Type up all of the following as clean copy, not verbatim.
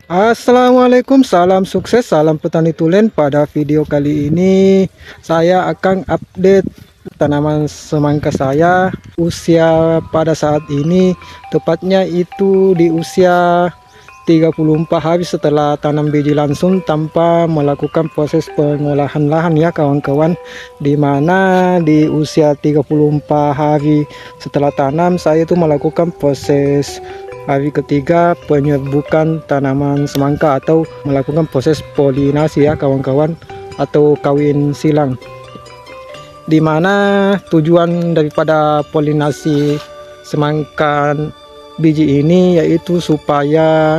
Assalamualaikum, salam sukses, salam petani tulen. Pada video kali ini saya akan update tanaman semangka saya usia pada saat ini, tepatnya itu di usia 34 hari setelah tanam biji langsung tanpa melakukan proses pengolahan lahan ya kawan-kawan, dimana di usia 34 hari setelah tanam saya itu melakukan proses hari ketiga penyerbukan tanaman semangka atau melakukan proses polinasi ya kawan-kawan, atau kawin silang, dimana tujuan daripada polinasi semangka biji ini yaitu supaya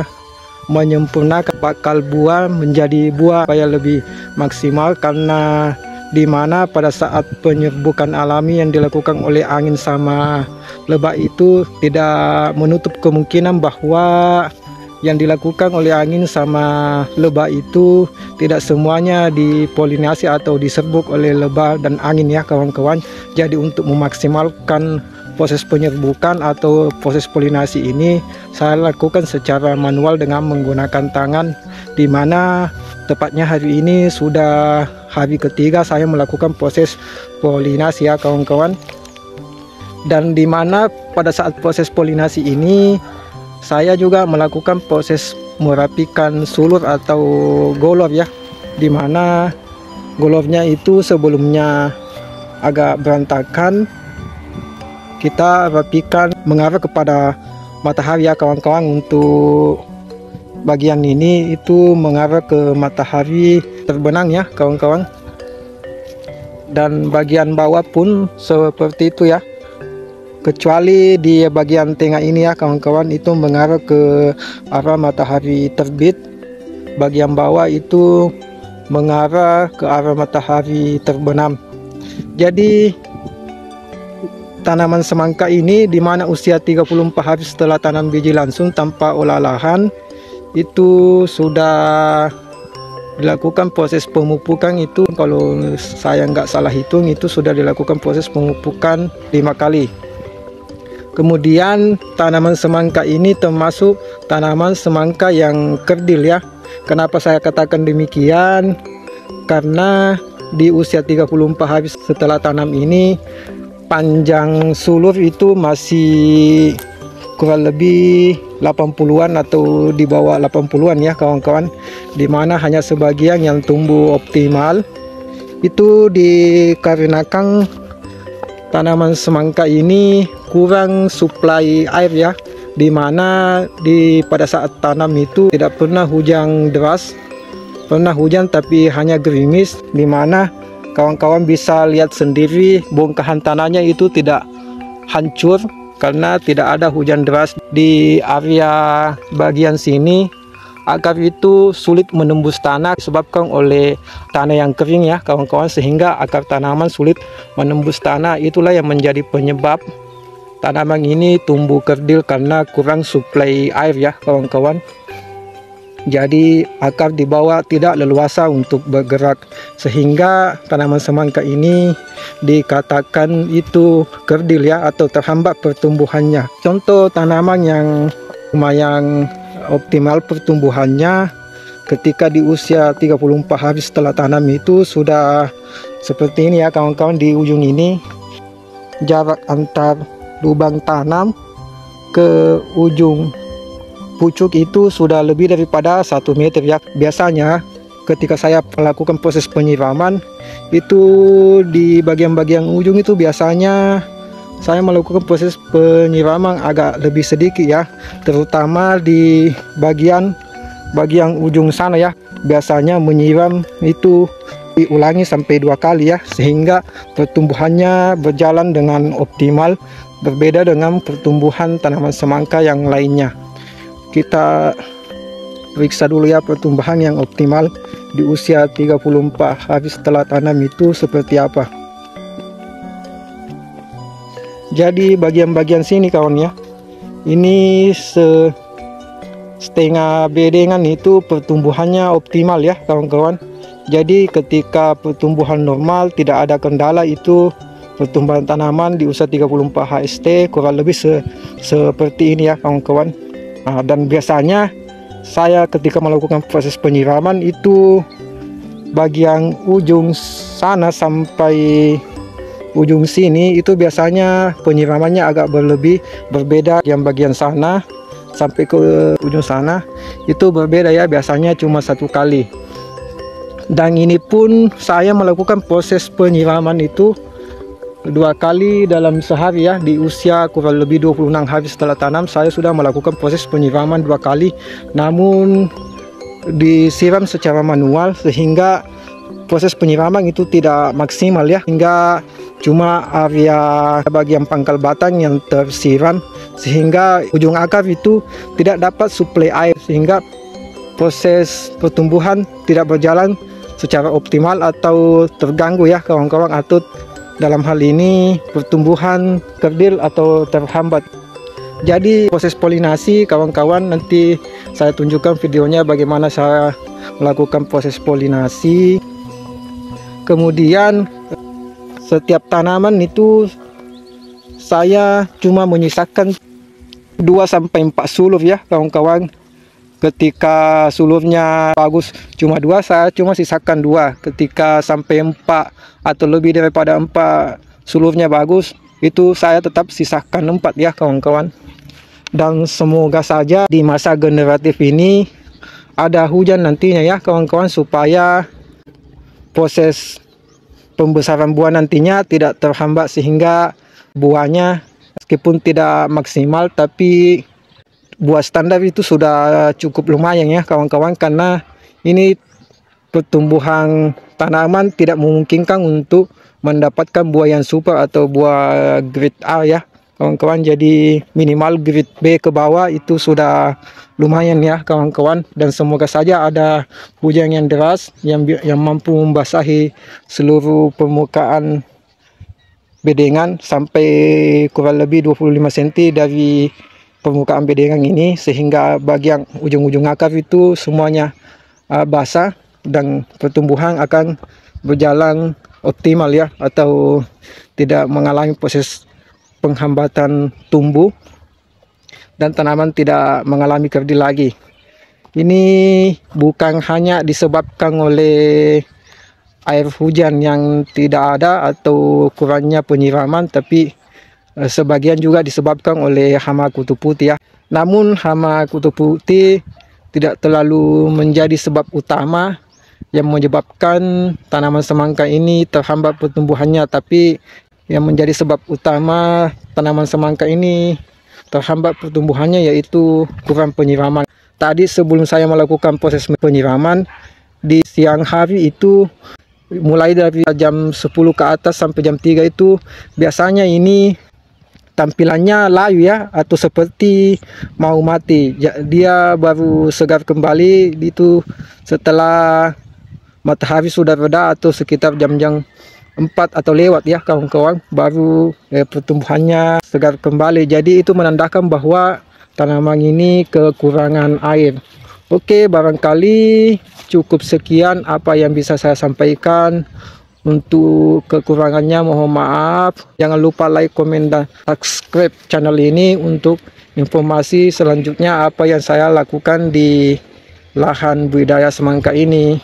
menyempurnakan bakal buah menjadi buah supaya lebih maksimal, karena dimana pada saat penyerbukan alami yang dilakukan oleh angin sama lebah itu tidak menutup kemungkinan bahwa yang dilakukan oleh angin sama lebah itu tidak semuanya dipolinasi atau diserbuk oleh lebah dan angin ya kawan-kawan. Jadi untuk memaksimalkan proses penyerbukan atau proses polinasi ini saya lakukan secara manual dengan menggunakan tangan, dimana tepatnya hari ini sudah hari ketiga saya melakukan proses polinasi ya kawan-kawan. Dan dimana pada saat proses polinasi ini saya juga melakukan proses merapikan sulur atau golor ya, dimana golornya itu sebelumnya agak berantakan, kita rapikan mengarah kepada matahari ya kawan-kawan. Untuk bagian ini itu mengarah ke matahari terbenam ya kawan-kawan, dan bagian bawah pun seperti itu ya, kecuali di bagian tengah ini ya kawan-kawan itu mengarah ke arah matahari terbit, bagian bawah itu mengarah ke arah matahari terbenam. Jadi tanaman semangka ini dimana usia 34 hari setelah tanam biji langsung tanpa olah lahan itu sudah dilakukan proses pemupukan. Itu kalau saya nggak salah hitung itu sudah dilakukan proses pemupukan 5 kali. Kemudian tanaman semangka ini termasuk tanaman semangka yang kerdil ya. Kenapa saya katakan demikian? Karena di usia 34 hari setelah tanam ini panjang sulur itu masih kurang lebih 80-an atau di bawah 80-an ya kawan-kawan, dimana hanya sebagian yang tumbuh optimal. Itu dikarenakan tanaman semangka ini kurang suplai air ya, dimana pada saat tanam itu tidak pernah hujan deras, pernah hujan tapi hanya gerimis, dimana kawan-kawan bisa lihat sendiri bongkahan tanahnya itu tidak hancur karena tidak ada hujan deras. Di area bagian sini akar itu sulit menembus tanah disebabkan oleh tanah yang kering ya kawan-kawan, sehingga akar tanaman sulit menembus tanah. Itulah yang menjadi penyebab tanaman ini tumbuh kerdil karena kurang suplai air ya kawan-kawan. Jadi akar di bawah tidak leluasa untuk bergerak, sehingga tanaman semangka ini dikatakan itu kerdil ya, atau terhambat pertumbuhannya. Contoh tanaman yang lumayan optimal pertumbuhannya ketika di usia 34 hari setelah tanam itu sudah seperti ini ya kawan-kawan. Di ujung ini jarak antar lubang tanam ke ujung pucuk itu sudah lebih daripada 1 meter ya. Biasanya ketika saya melakukan proses penyiraman itu di bagian-bagian ujung itu biasanya saya melakukan proses penyiraman agak lebih sedikit ya, terutama di bagian ujung sana ya. Biasanya menyiram itu diulangi sampai 2 kali ya, sehingga pertumbuhannya berjalan dengan optimal, berbeda dengan pertumbuhan tanaman semangka yang lainnya. Kita periksa dulu ya pertumbuhan yang optimal di usia 34 hari setelah tanam itu seperti apa. Jadi bagian-bagian sini kawan ya, ini setengah bedengan itu pertumbuhannya optimal ya kawan-kawan. Jadi ketika pertumbuhan normal tidak ada kendala, itu pertumbuhan tanaman di usia 34 HST kurang lebih seperti ini ya kawan-kawan. Dan biasanya saya ketika melakukan proses penyiraman itu bagian ujung sana sampai ujung sini itu biasanya penyiramannya agak berbeda. Yang bagian sana sampai ke ujung sana itu berbeda ya, biasanya cuma 1 kali. Dan ini pun saya melakukan proses penyiraman itu 2 kali dalam sehari ya. Di usia kurang lebih 26 hari setelah tanam, saya sudah melakukan proses penyiraman 2 kali, namun disiram secara manual sehingga proses penyiraman itu tidak maksimal ya, hingga cuma area bagian pangkal batang yang tersiram, sehingga ujung akar itu tidak dapat suplai air, sehingga proses pertumbuhan tidak berjalan secara optimal atau terganggu ya kawan-kawan, atau dalam hal ini pertumbuhan kerdil atau terhambat. Jadi proses polinasi kawan-kawan, nanti saya tunjukkan videonya bagaimana saya melakukan proses polinasi. Kemudian setiap tanaman itu saya cuma menyisakan 2-4 sulur ya kawan-kawan. Ketika sulurnya bagus cuma 2, saya cuma sisakan 2. Ketika sampai 4 atau lebih daripada 4 sulurnya bagus, itu saya tetap sisakan 4 ya kawan-kawan. Dan semoga saja di masa generatif ini ada hujan nantinya ya kawan-kawan, supaya proses pembesaran buah nantinya tidak terhambat, sehingga buahnya meskipun tidak maksimal tapi buah standar itu sudah cukup lumayan ya kawan-kawan, karena ini pertumbuhan tanaman tidak memungkinkan untuk mendapatkan buah yang super atau buah grade A ya kawan-kawan. Jadi minimal grade B ke bawah itu sudah lumayan ya kawan-kawan. Dan semoga saja ada hujan yang deras yang mampu membasahi seluruh permukaan bedengan sampai kurang lebih 25 cm dari permukaan bedengan ini, sehingga bagian ujung-ujung akar itu semuanya basah dan pertumbuhan akan berjalan optimal ya, atau tidak mengalami proses penghambatan tumbuh dan tanaman tidak mengalami kerdil lagi. Ini bukan hanya disebabkan oleh air hujan yang tidak ada atau kurangnya penyiraman, tapi sebagian juga disebabkan oleh hama kutu putih ya. Namun hama kutu putih tidak terlalu menjadi sebab utama yang menyebabkan tanaman semangka ini terhambat pertumbuhannya, tapi yang menjadi sebab utama tanaman semangka ini terhambat pertumbuhannya yaitu kurang penyiraman. Tadi sebelum saya melakukan proses penyiraman di siang hari itu, mulai dari jam 10 ke atas sampai jam 3 itu biasanya ini tampilannya layu ya, atau seperti mau mati. Dia baru segar kembali itu setelah matahari sudah reda atau sekitar jam-jam 4 atau lewat ya kawan-kawan, baru pertumbuhannya segar kembali. Jadi itu menandakan bahwa tanaman ini kekurangan air. Oke, barangkali cukup sekian apa yang bisa saya sampaikan. Untuk kekurangannya mohon maaf. Jangan lupa like, komen, dan subscribe channel ini untuk informasi selanjutnya apa yang saya lakukan di lahan budidaya semangka ini.